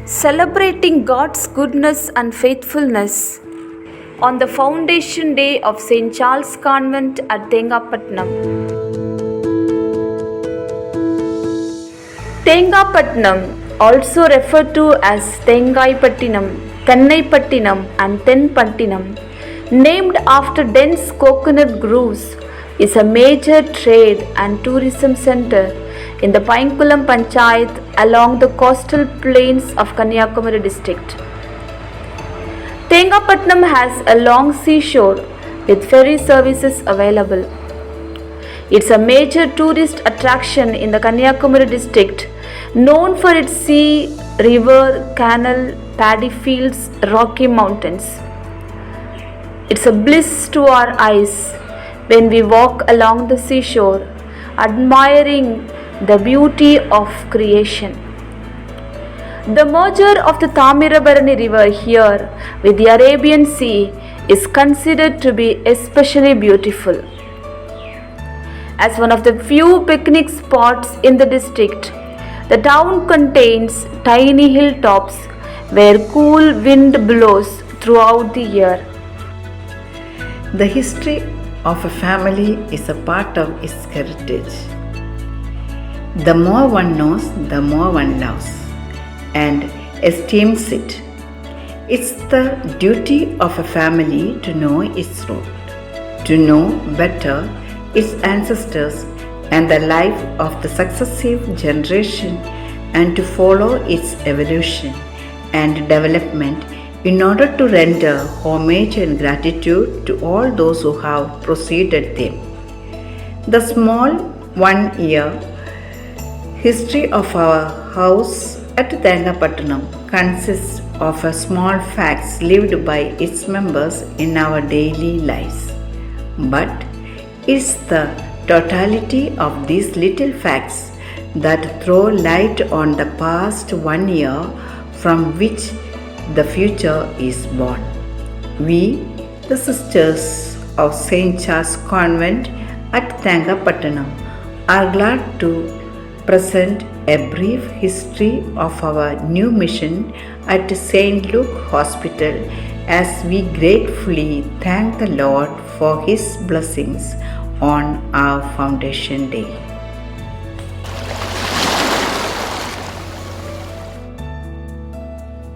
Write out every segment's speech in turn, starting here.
celebrating God's goodness and faithfulness on the foundation day of St. Charles Convent at Tengapatnam. Tengapatnam, also referred to as Tengaipattinam, Tennaipattinam and Tenpattinam, named after dense coconut groves, is a major trade and tourism center in the Painkulam Panchayat along the coastal plains of Kanyakumari district. Tengapatnam has a long seashore with ferry services available. It's a major tourist attraction in the Kanyakumari district, known for its sea, river, canal, paddy fields, rocky mountains. It's a bliss to our eyes when we walk along the seashore, admiring the beauty of creation. The merger of the Tamirabarani river here with the Arabian Sea is considered to be especially beautiful. As one of the few picnic spots in the district, the town contains tiny hilltops where cool wind blows throughout the year. The history of a family is a part of its heritage. The more one knows, the more one loves and esteems it. It's the duty of a family to know its root, to know better its ancestors and the life of the successive generation, and to follow its evolution and development in order to render homage and gratitude to all those who have preceded them. The small 1 year history of our house at Tengapatnam consists of a small facts lived by its members in our daily lives. But it's the totality of these little facts that throw light on the past 1 year from which the future is born. We, the sisters of St. Charles Convent at Tengapatnam, are glad to present a brief history of our new mission at St. Luke Hospital as we gratefully thank the Lord for His blessings on our foundation day.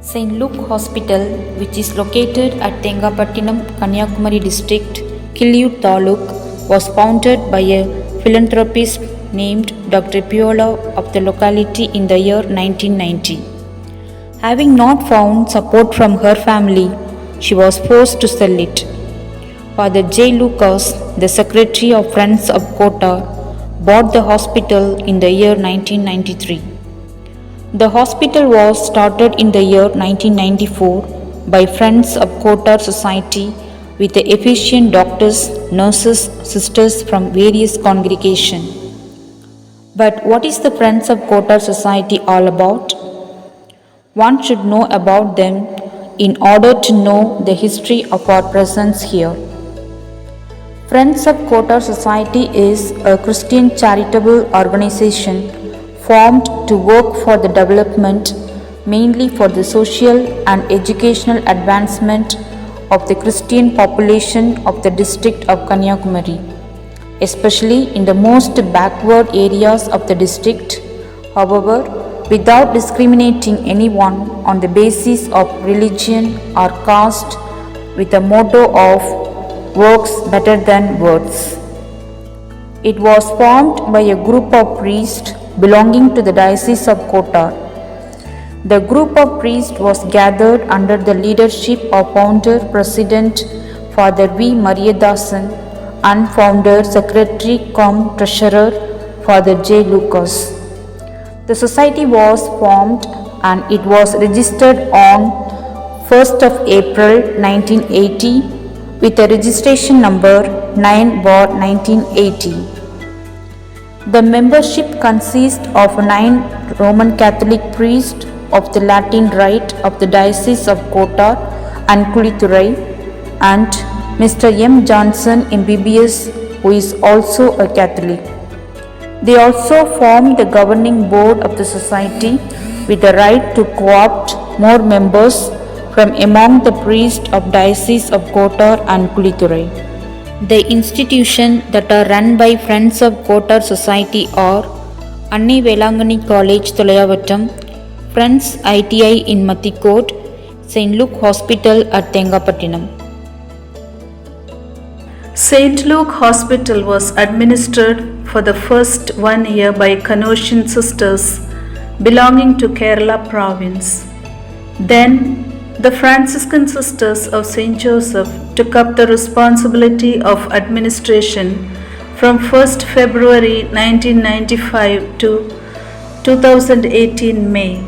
St. Luke Hospital, which is located at Tengapattinam, Kanyakumari district, Kiliyur Taluk, was founded by a philanthropist named Dr. Piola of the locality in the year 1990. Having not found support from her family, she was forced to sell it. Father J. Lucas, the secretary of Friends of Kota, bought the hospital in the year 1993. The hospital was started in the year 1994 by Friends of Kota Society with the efficient doctors, nurses, sisters from various congregations. But what is the Friends of Kota Society all about? One should know about them in order to know the history of our presence here. Friends of Kota Society is a Christian charitable organization formed to work for the development, mainly for the social and educational advancement of the Christian population of the district of Kanyakumari, especially in the most backward areas of the district, however, without discriminating anyone on the basis of religion or caste, with the motto of works better than words. It was formed by a group of priests belonging to the Diocese of Kota. The group of priests was gathered under the leadership of founder President Father V. Mariadasan and founder Secretary cum Treasurer Father J. Lucas. The society was formed and it was registered on 1st of April 1980 with a registration number 9/1980. The membership consists of 9 Roman Catholic priests of the Latin Rite of the Diocese of Kota and Kuliturai and Mr. M. Johnson MBBS, who is also a Catholic. They also form the governing board of the society, with the right to co-opt more members from among the priests of Diocese of Kotar and Kuliturai. The institutions that are run by Friends of Kotar Society are Anni Velangani College Tholavatam, Friends ITI in Mathikot, St. Luke Hospital at Tengapattinam. St. Luke Hospital was administered for the first 1 year by Canossian sisters belonging to Kerala province. Then, the Franciscan Sisters of St. Joseph took up the responsibility of administration from 1st February 1995 to 2018 May.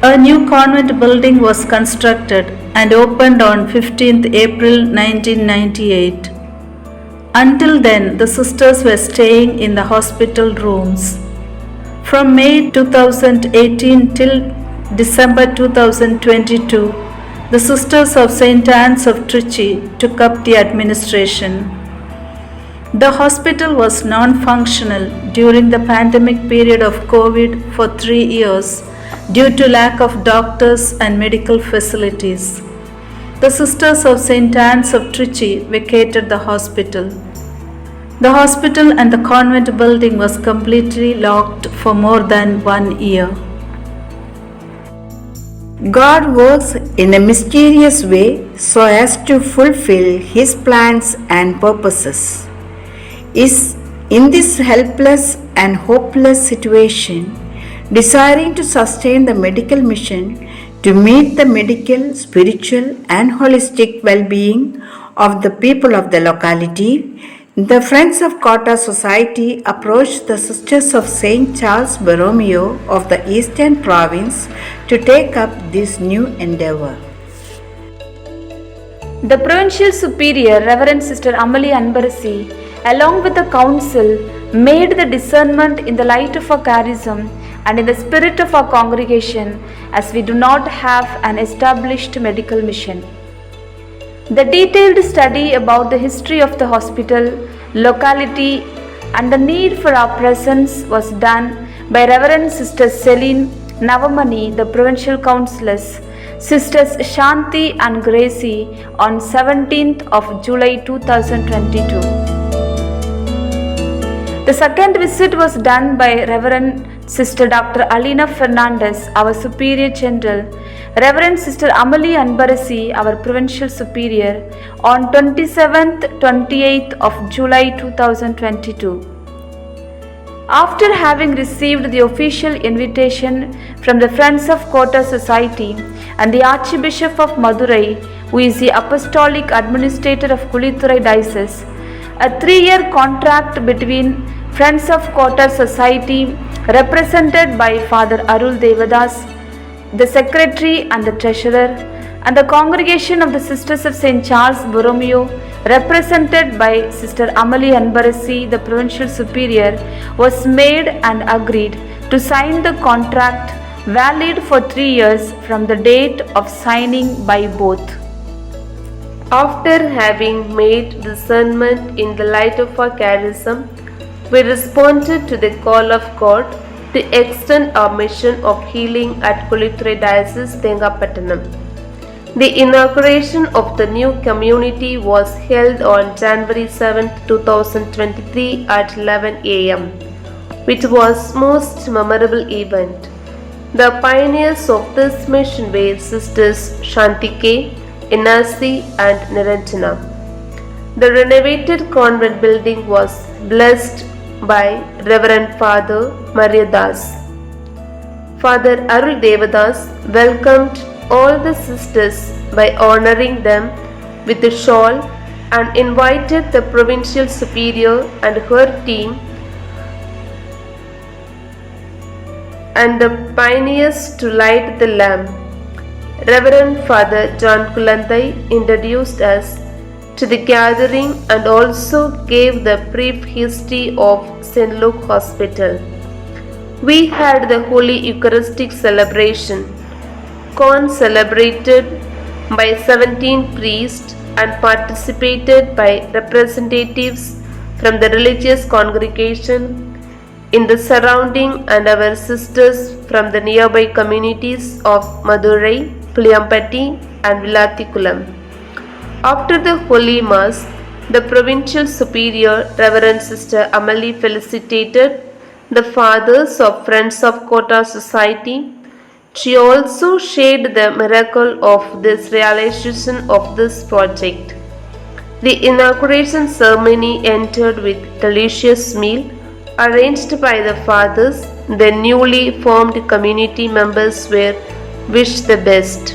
A new convent building was constructed and opened on 15th April 1998. Until then, the sisters were staying in the hospital rooms. From May 2018 till December 2022, the Sisters of St. Anne's of Trichy took up the administration. The hospital was non-functional during the pandemic period of COVID for 3 years due to lack of doctors and medical facilities. The Sisters of St. Anne's of Trichy vacated the hospital. The hospital and the convent building was completely locked for more than 1 year. God works in a mysterious way so as to fulfill His plans and purposes. Is in this helpless and hopeless situation, desiring to sustain the medical mission to meet the medical, spiritual, and holistic well-being of the people of the locality, the Friends of Kotar Society approached the Sisters of St. Charles Borromeo of the Eastern Province to take up this new endeavor. The Provincial Superior, Reverend Sister Amalie Anbarasi, along with the Council, made the discernment in the light of our charism and in the spirit of our congregation, as we do not have an established medical mission. The detailed study about the history of the hospital, locality, and the need for our presence was done by Reverend Sister Celine Navamani, the Provincial Councillors, Sisters Shanti and Gracie on 17th of July 2022. The second visit was done by Reverend Sister Dr. Alina Fernandez, our Superior General, Reverend Sister Amalie Anbarasi, our Provincial Superior, on 27th, 28th of July 2022. After having received the official invitation from the Friends of Kotar Society and the Archbishop of Madurai, who is the Apostolic Administrator of Kuliturai Diocese, a 3-year contract between Friends of Kotar Society, represented by Father Arul Devadas, the Secretary and the Treasurer, and the Congregation of the Sisters of St. Charles Borromeo, represented by Sister Amalie Anbarasi, the Provincial Superior, was made and agreed to sign the contract valid for 3 years from the date of signing by both. After having made discernment in the light of our charism, we responded to the call of God to extend our mission of healing at Kuliturai Diocese, Tengapattinam. The inauguration of the new community was held on January 7, 2023 at 11 am, which was most memorable event. The pioneers of this mission were Sisters Shanti K, Inasi and Niranjana. The renovated convent building was blessed by Reverend Father Maria Das. Father Arul Devadas welcomed all the sisters by honoring them with a shawl and invited the Provincial Superior and her team and the pioneers to light the lamp. Reverend Father John Kulandai introduced us to the gathering and also gave the brief history of St. Luke Hospital. We had the Holy Eucharistic celebration, celebrated by 17 priests and participated by representatives from the religious congregation in the surrounding and our sisters from the nearby communities of Madurai, Puliyampatti, and Villathikulam. After the Holy Mass, the Provincial Superior, Reverend Sister Amalie, felicitated the fathers of Friends of Kota Society. She also shared the miracle of this realization of this project. The inauguration ceremony ended with delicious meal arranged by the fathers. The newly formed community members were wished the best.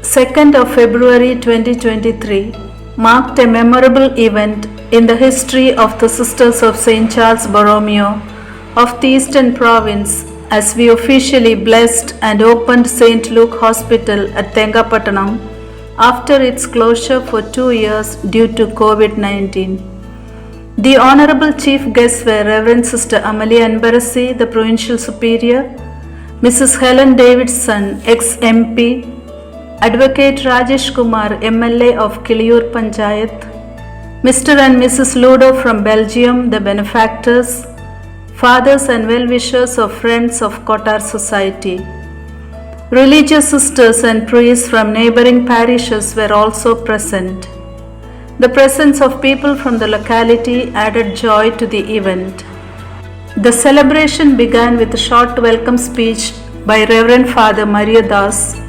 2nd of February 2023 marked a memorable event in the history of the Sisters of St. Charles Borromeo of the Eastern Province as we officially blessed and opened St. Luke Hospital at Tengapattanam after its closure for 2 years due to COVID-19. The honorable chief guests were Reverend Sister Amalie Anbarasi, the Provincial Superior, Mrs. Helen Davidson, ex-MP, Advocate Rajesh Kumar, MLA of Kiliyur Panchayat, Mr. and Mrs. Ludo from Belgium, the benefactors, fathers and well-wishers of Friends of Kotar Society. Religious sisters and priests from neighboring parishes were also present. The presence of people from the locality added joy to the event. The celebration began with a short welcome speech by Reverend Father Maria Das.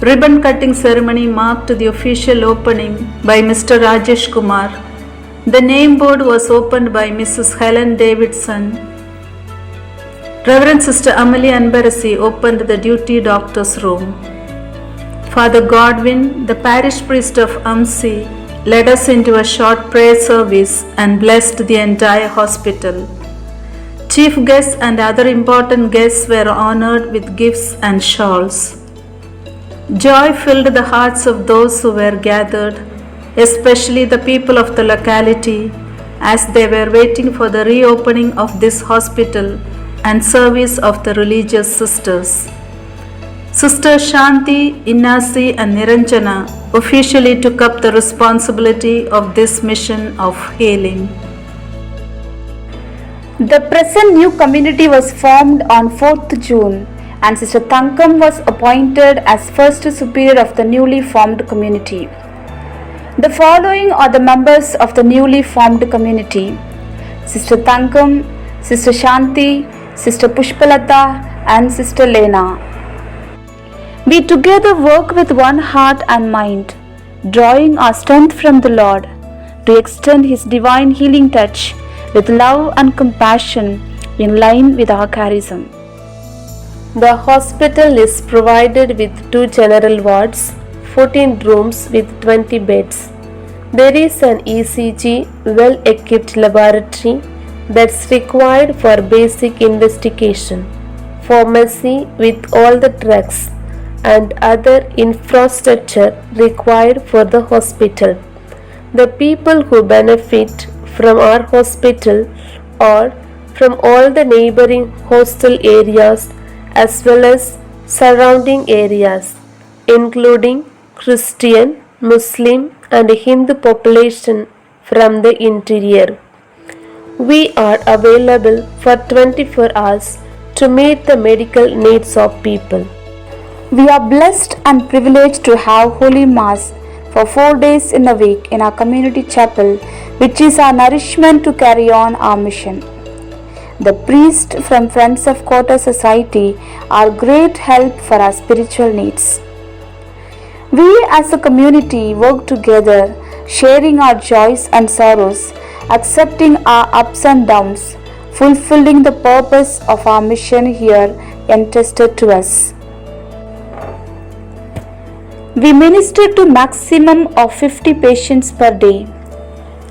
Ribbon cutting ceremony marked the official opening by Mr. Rajesh Kumar. The name board was opened by Mrs. Helen Davidson. Reverend Sister Amalie Anbarasi opened the duty doctor's room. Father Godwin, the parish priest of Amsi, led us into a short prayer service and blessed the entire hospital. Chief guests and other important guests were honored with gifts and shawls. Joy filled the hearts of those who were gathered, especially the people of the locality, as they were waiting for the reopening of this hospital and service of the religious sisters. Sister Shanti, Innasi and Niranjana officially took up the responsibility of this mission of healing. The present new community was formed on 4th June and Sister Thankam was appointed as first superior of the newly formed community. The following are the members of the newly formed community: Sister Thankam, Sister Shanti, Sister Pushpalata and Sister Lena. We together work with one heart and mind, drawing our strength from the Lord to extend His divine healing touch with love and compassion in line with our charism. The hospital is provided with 2 general wards, 14 rooms with 20 beds. There is an ECG, well-equipped laboratory that's required for basic investigation, pharmacy with all the drugs and other infrastructure required for the hospital. The people who benefit from our hospital are from all the neighboring hostel areas as well as surrounding areas, including Christian, Muslim and Hindu population from the interior. We are available for 24 hours to meet the medical needs of people. We are blessed and privileged to have Holy Mass for 4 days in a week in our community chapel, which is our nourishment to carry on our mission. The priests from Friends of Kota Society are great help for our spiritual needs. We as a community work together, sharing our joys and sorrows, accepting our ups and downs, fulfilling the purpose of our mission here entrusted to us. We minister to maximum of 50 patients per day.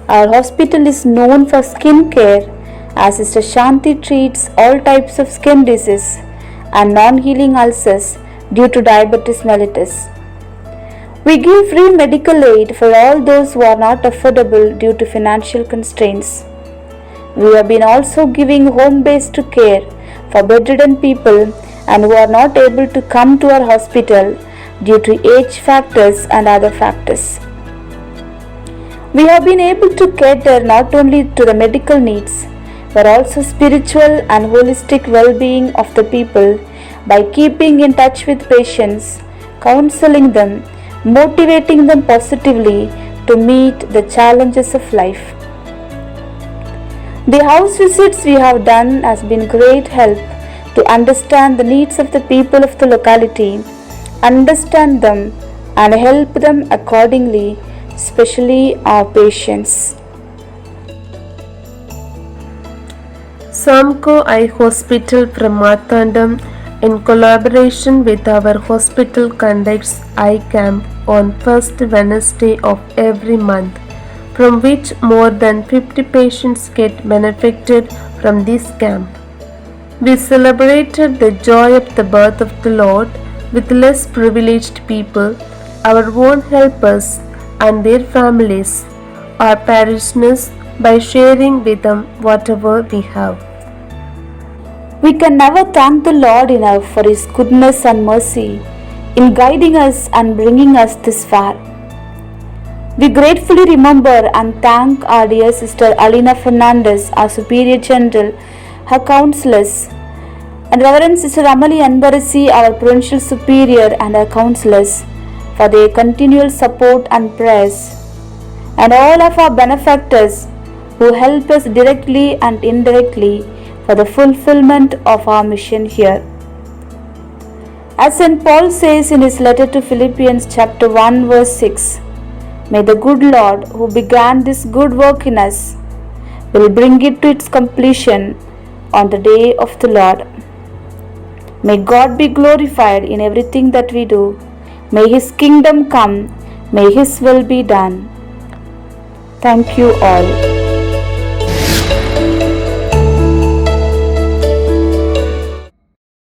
Our hospital is known for skin care, as Sister Shanti treats all types of skin disease and non-healing ulcers due to diabetes mellitus. We give free medical aid for all those who are not affordable due to financial constraints. We have been also giving home-based care for bedridden people and who are not able to come to our hospital due to age factors and other factors. We have been able to cater not only to the medical needs but also spiritual and holistic well-being of the people by keeping in touch with patients, counseling them, motivating them positively to meet the challenges of life. The house visits we have done has been great help to understand the needs of the people of the locality, understand them and help them accordingly, especially our patients. Samco Eye Hospital from Marthandam, in collaboration with our hospital, conducts eye camp on first Wednesday of every month, from which more than 50 patients get benefited from this camp. We celebrated the joy of the birth of the Lord with less privileged people, our own helpers and their families, our parishioners, by sharing with them whatever we have. We can never thank the Lord enough for His goodness and mercy in guiding us and bringing us this far. We gratefully remember and thank our dear Sister Alina Fernandez, our Superior General, her counselors, and Reverend Sister Amali Anbarasi, our Provincial Superior, and her counselors, for their continual support and prayers, and all of our benefactors who help us directly and indirectly for the fulfillment of our mission here. As St. Paul says in his letter to Philippians chapter 1 verse 6, may the good Lord who began this good work in us will bring it to its completion on the day of the Lord. May God be glorified in everything that we do. May His kingdom come. May His will be done. Thank you all.